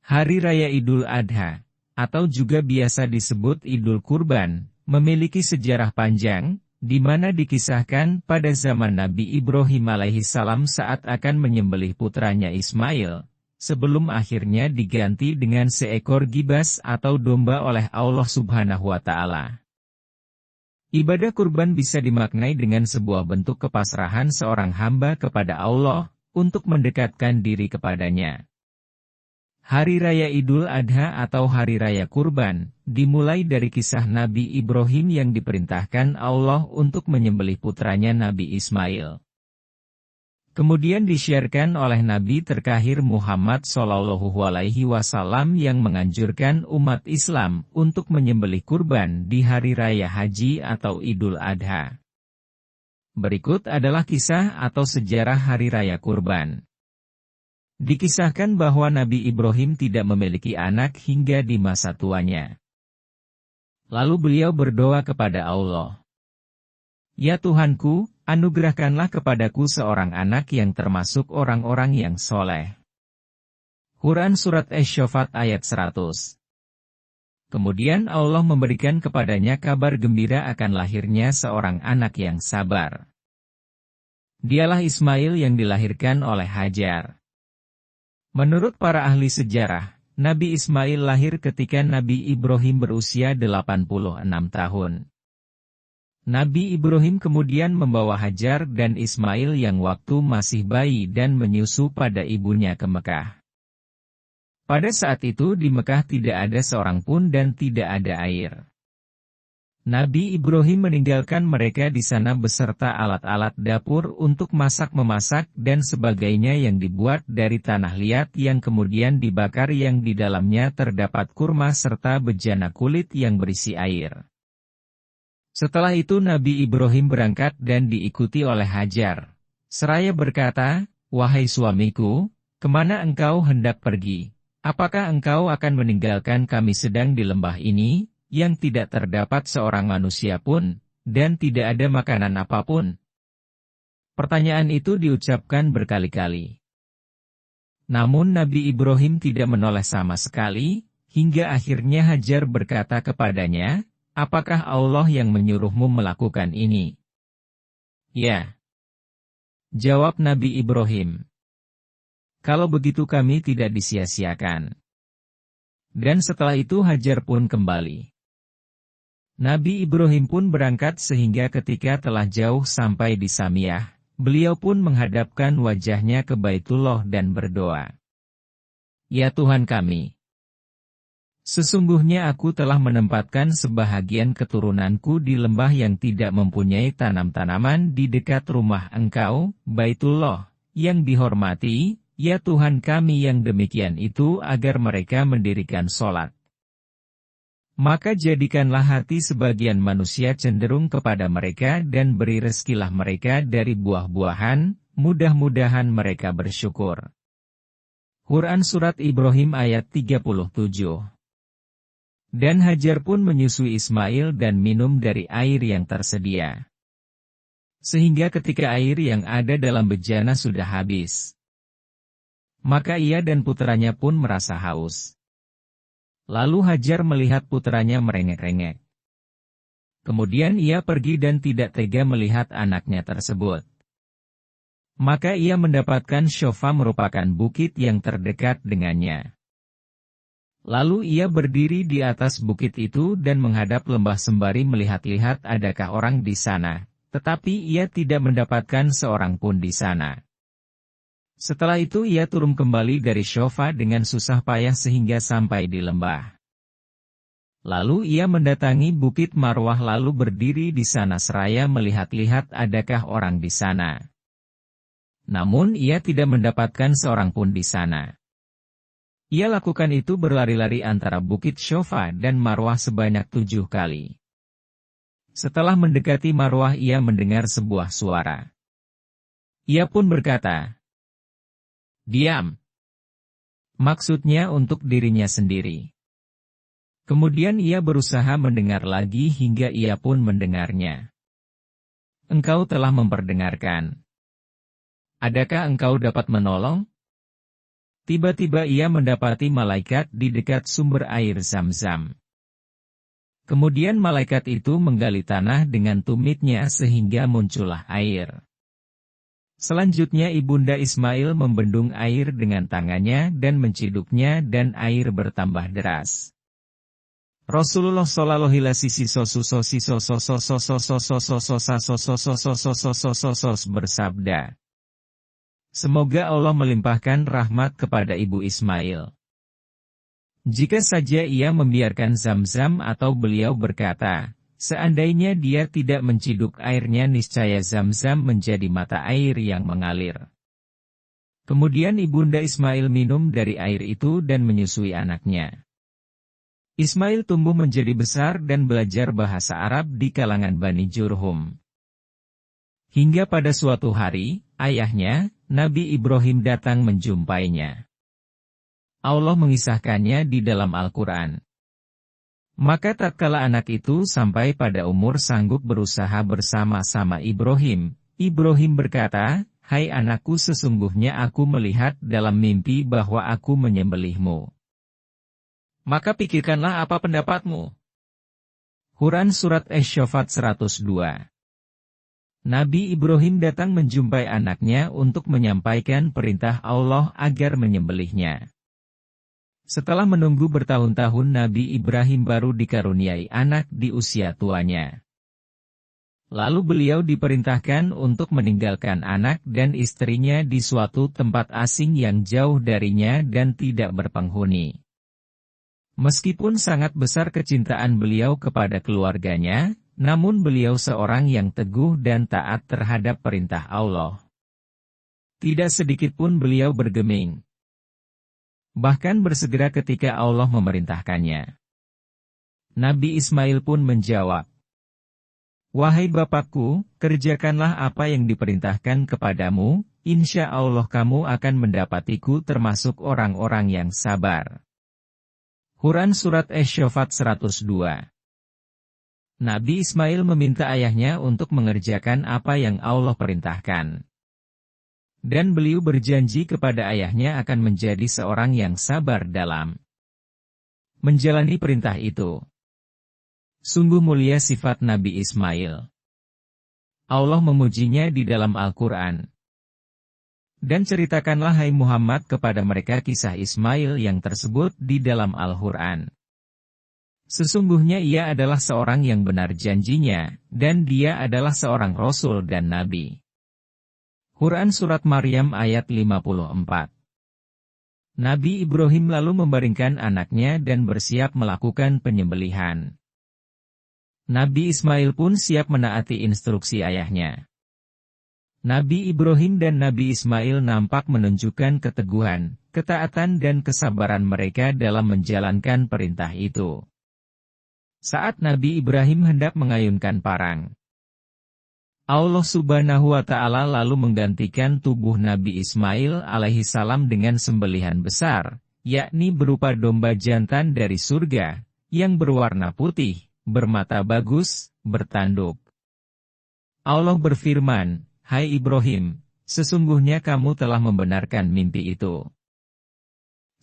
Hari Raya Idul Adha, atau juga biasa disebut Idul Kurban, memiliki sejarah panjang, di mana dikisahkan pada zaman Nabi Ibrahim alaihissalam saat akan menyembelih putranya Ismail, sebelum akhirnya diganti dengan seekor gibas atau domba oleh Allah Subhanahu wa Ta'ala. Ibadah kurban bisa dimaknai dengan sebuah bentuk kepasrahan seorang hamba kepada Allah, untuk mendekatkan diri kepadanya. Hari Raya Idul Adha atau Hari Raya Kurban, dimulai dari kisah Nabi Ibrahim yang diperintahkan Allah untuk menyembelih putranya Nabi Ismail. Kemudian disiarkan oleh Nabi terkahir Muhammad SAW yang menganjurkan umat Islam untuk menyembelih kurban di Hari Raya Haji atau Idul Adha. Berikut adalah kisah atau sejarah Hari Raya Kurban. Dikisahkan bahwa Nabi Ibrahim tidak memiliki anak hingga di masa tuanya. Lalu beliau berdoa kepada Allah. Ya Tuhanku, anugerahkanlah kepadaku seorang anak yang termasuk orang-orang yang soleh. Quran Surat Asy-Syaffat ayat 100. Kemudian Allah memberikan kepadanya kabar gembira akan lahirnya seorang anak yang sabar. Dialah Ismail yang dilahirkan oleh Hajar. Menurut para ahli sejarah, Nabi Ismail lahir ketika Nabi Ibrahim berusia 86 tahun. Nabi Ibrahim kemudian membawa Hajar dan Ismail yang waktu masih bayi dan menyusu pada ibunya ke Mekah. Pada saat itu di Mekah tidak ada seorang pun dan tidak ada air. Nabi Ibrahim meninggalkan mereka di sana beserta alat-alat dapur untuk masak-memasak dan sebagainya yang dibuat dari tanah liat yang kemudian dibakar yang di dalamnya terdapat kurma serta bejana kulit yang berisi air. Setelah itu Nabi Ibrahim berangkat dan diikuti oleh Hajar. Seraya berkata, "Wahai suamiku, kemana engkau hendak pergi? Apakah engkau akan meninggalkan kami sedang di lembah ini, yang tidak terdapat seorang manusia pun, dan tidak ada makanan apapun?" Pertanyaan itu diucapkan berkali-kali. Namun Nabi Ibrahim tidak menoleh sama sekali, hingga akhirnya Hajar berkata kepadanya, "Apakah Allah yang menyuruhmu melakukan ini?" "Ya," jawab Nabi Ibrahim. "Kalau begitu kami tidak disia-siakan." Dan setelah itu Hajar pun kembali. Nabi Ibrahim pun berangkat sehingga ketika telah jauh sampai di Samiyah, beliau pun menghadapkan wajahnya ke Baitullah dan berdoa. "Ya Tuhan kami, sesungguhnya aku telah menempatkan sebahagian keturunanku di lembah yang tidak mempunyai tanam-tanaman di dekat rumah Engkau, Baitullah, yang dihormati, ya Tuhan kami yang demikian itu agar mereka mendirikan sholat. Maka jadikanlah hati sebagian manusia cenderung kepada mereka dan beri rezekilah mereka dari buah-buahan, mudah-mudahan mereka bersyukur." Quran Surat Ibrahim ayat 37. Dan Hajar pun menyusui Ismail dan minum dari air yang tersedia. Sehingga ketika air yang ada dalam bejana sudah habis, maka ia dan putranya pun merasa haus. Lalu Hajar melihat putranya merengek-rengek. Kemudian ia pergi dan tidak tega melihat anaknya tersebut. Maka ia mendapatkan Shofa merupakan bukit yang terdekat dengannya. Lalu ia berdiri di atas bukit itu dan menghadap lembah sembari melihat-lihat adakah orang di sana, tetapi ia tidak mendapatkan seorang pun di sana. Setelah itu ia turun kembali dari Shofa dengan susah payah sehingga sampai di lembah. Lalu ia mendatangi Bukit Marwah lalu berdiri di sana seraya melihat-lihat adakah orang di sana. Namun ia tidak mendapatkan seorang pun di sana. Ia lakukan itu berlari-lari antara Bukit Shofa dan Marwah sebanyak 7 kali. Setelah mendekati Marwah ia mendengar sebuah suara. Ia pun berkata, "Diam." Maksudnya untuk dirinya sendiri. Kemudian ia berusaha mendengar lagi hingga ia pun mendengarnya. "Engkau telah memperdengarkan. Adakah engkau dapat menolong?" Tiba-tiba ia mendapati malaikat di dekat sumber air Zam-Zam. Kemudian malaikat itu menggali tanah dengan tumitnya sehingga muncullah air. Selanjutnya ibunda Ismail membendung air dengan tangannya dan menciduknya dan air bertambah deras. Rasulullah Shallallahu Alaihi Wasallam bersabda, "Semoga Allah melimpahkan rahmat kepada ibu Ismail. Jika saja ia membiarkan Zam-Zam atau beliau berkata, seandainya dia tidak menciduk airnya niscaya Zam-Zam menjadi mata air yang mengalir." Kemudian ibunda Ismail minum dari air itu dan menyusui anaknya. Ismail tumbuh menjadi besar dan belajar bahasa Arab di kalangan Bani Jurhum. Hingga pada suatu hari, ayahnya, Nabi Ibrahim datang menjumpainya. Allah mengisahkannya di dalam Al-Quran. Maka tatkala anak itu sampai pada umur sanggup berusaha bersama-sama Ibrahim, Ibrahim berkata, "Hai anakku, sesungguhnya aku melihat dalam mimpi bahwa aku menyembelihmu. Maka pikirkanlah apa pendapatmu." Quran Surat Asy-Syaffat 102. Nabi Ibrahim datang menjumpai anaknya untuk menyampaikan perintah Allah agar menyembelihnya. Setelah menunggu bertahun-tahun Nabi Ibrahim baru dikaruniai anak di usia tuanya. Lalu beliau diperintahkan untuk meninggalkan anak dan istrinya di suatu tempat asing yang jauh darinya dan tidak berpenghuni. Meskipun sangat besar kecintaan beliau kepada keluarganya, namun beliau seorang yang teguh dan taat terhadap perintah Allah. Tidak sedikit pun beliau bergeming. Bahkan bersegera ketika Allah memerintahkannya. Nabi Ismail pun menjawab, "Wahai bapakku, kerjakanlah apa yang diperintahkan kepadamu, insya Allah kamu akan mendapatiku termasuk orang-orang yang sabar." Quran Surat Asy-Syaffat 102. Nabi Ismail meminta ayahnya untuk mengerjakan apa yang Allah perintahkan. Dan beliau berjanji kepada ayahnya akan menjadi seorang yang sabar dalam menjalani perintah itu. Sungguh mulia sifat Nabi Ismail. Allah memujinya di dalam Al-Quran. Dan ceritakanlah hai Muhammad kepada mereka kisah Ismail yang tersebut di dalam Al-Quran. Sesungguhnya ia adalah seorang yang benar janjinya, dan dia adalah seorang Rasul dan Nabi. Quran Surat Maryam ayat 54. Nabi Ibrahim lalu membaringkan anaknya dan bersiap melakukan penyembelihan. Nabi Ismail pun siap menaati instruksi ayahnya. Nabi Ibrahim dan Nabi Ismail nampak menunjukkan keteguhan, ketaatan dan kesabaran mereka dalam menjalankan perintah itu. Saat Nabi Ibrahim hendak mengayunkan parang, Allah Subhanahu wa Ta'ala lalu menggantikan tubuh Nabi Ismail alaihi salam dengan sembelihan besar, yakni berupa domba jantan dari surga, yang berwarna putih, bermata bagus, bertanduk. Allah berfirman, "Hai Ibrahim, sesungguhnya kamu telah membenarkan mimpi itu.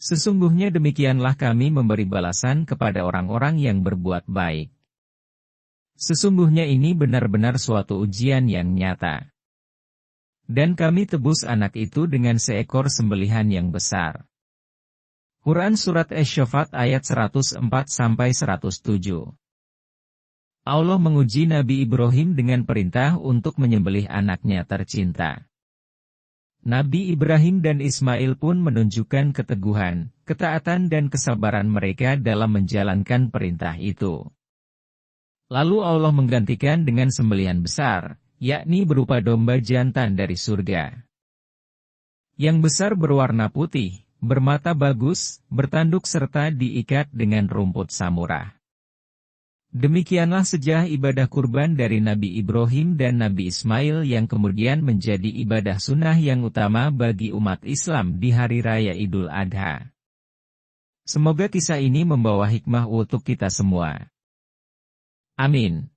Sesungguhnya demikianlah kami memberi balasan kepada orang-orang yang berbuat baik. Sesungguhnya ini benar-benar suatu ujian yang nyata. Dan kami tebus anak itu dengan seekor sembelihan yang besar." Quran Surat Asy-Syaffat ayat 104-107. Allah menguji Nabi Ibrahim dengan perintah untuk menyembelih anaknya tercinta. Nabi Ibrahim dan Ismail pun menunjukkan keteguhan, ketaatan dan kesabaran mereka dalam menjalankan perintah itu. Lalu Allah menggantikan dengan sembelihan besar, yakni berupa domba jantan dari surga. Yang besar berwarna putih, bermata bagus, bertanduk serta diikat dengan rumput samurah. Demikianlah sejarah ibadah kurban dari Nabi Ibrahim dan Nabi Ismail yang kemudian menjadi ibadah sunnah yang utama bagi umat Islam di Hari Raya Idul Adha. Semoga kisah ini membawa hikmah untuk kita semua. Amin.